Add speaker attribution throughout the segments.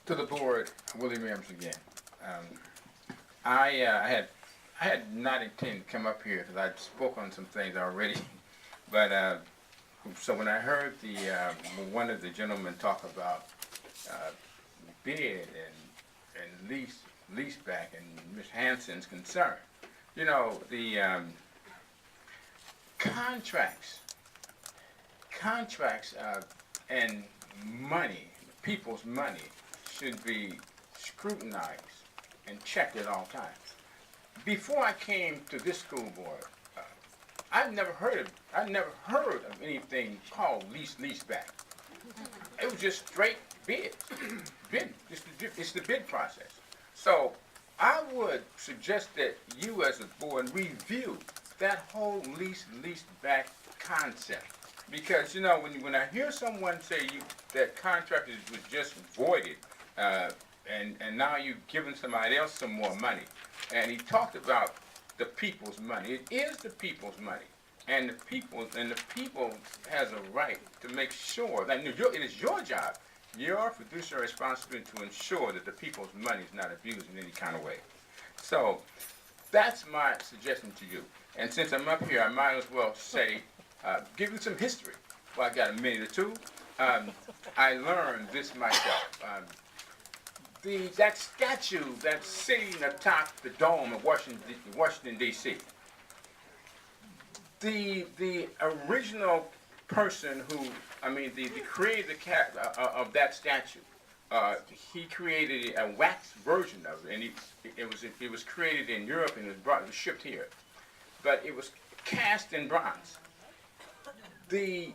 Speaker 1: To the board, Willie Mims again. I had not intended to come up here because I'd spoke on some things already, but so when I heard the one of the gentlemen talk about uh, bid and lease back and Miss Hanson's concern, you know the contracts contracts and money, people's money, should be scrutinized and checked at all times. Before I came to this school board, uh, I never heard of anything called lease back. It was just straight bids, bid. It's the bid process. So I would suggest that you as a board review that whole lease back concept. Because when I hear someone say that contract was just voided, and now you're giving somebody else some more money, and he talked about the people's money. It is the people's money, and the people has a right to make sure that it is your job, your fiduciary responsibility to ensure that the people's money is not abused in any kind of way. So that's my suggestion to you. And since I'm up here, I might as well say, give you some history. Well, I got a minute or two. I learned this myself. That statue that's sitting atop the dome of Washington D.C. The original person the creator of that statue, he created a wax version of it, and it was created in Europe and it was shipped here, but it was cast in bronze. The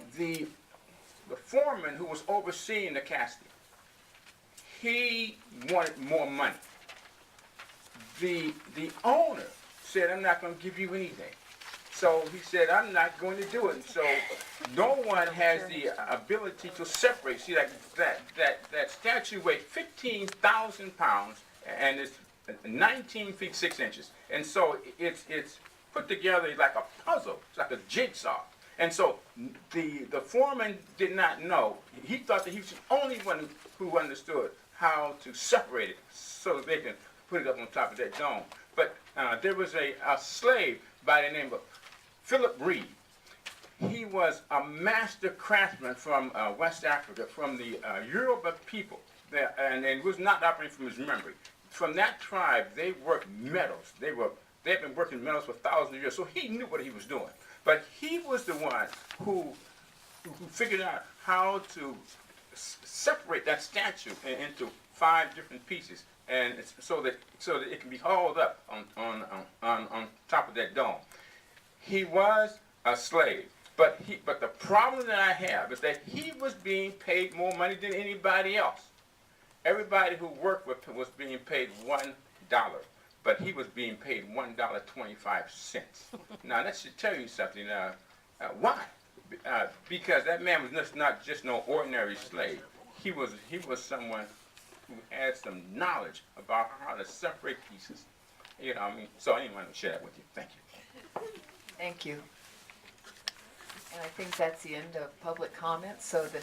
Speaker 1: foreman who was overseeing the casting, he wanted more money. The owner said, "I'm not going to give you anything." So he said, "I'm not going to do it." And so no one has the ability to separate. See, that statue weighed 15,000 pounds, and it's 19 feet 6 inches. And so it's put together like a puzzle. It's like a jigsaw. And so the foreman did not know. He thought that he was the only one who understood how to separate it so that they can put it up on top of that dome. But there was a slave by the name of Philip Reed. He was a master craftsman from West Africa, from the Yoruba people, and it was not operating from his memory. From that tribe, they worked metals. They've been working metals for thousands of years, so he knew what he was doing. But he was the one who figured out how to separate that statue into 5 different pieces, and so that it can be hauled up on top of that dome. He was a slave, but the problem that I have is that he was being paid more money than anybody else. Everybody who worked with him was being paid $1, but he was being paid $1.25. Now that should tell you something. Why? Because that man was not just no ordinary slave. He was someone who had some knowledge about how to separate pieces. So I didn't want to share that with you. Thank you.
Speaker 2: Thank you. And I think that's the end of public comments. So the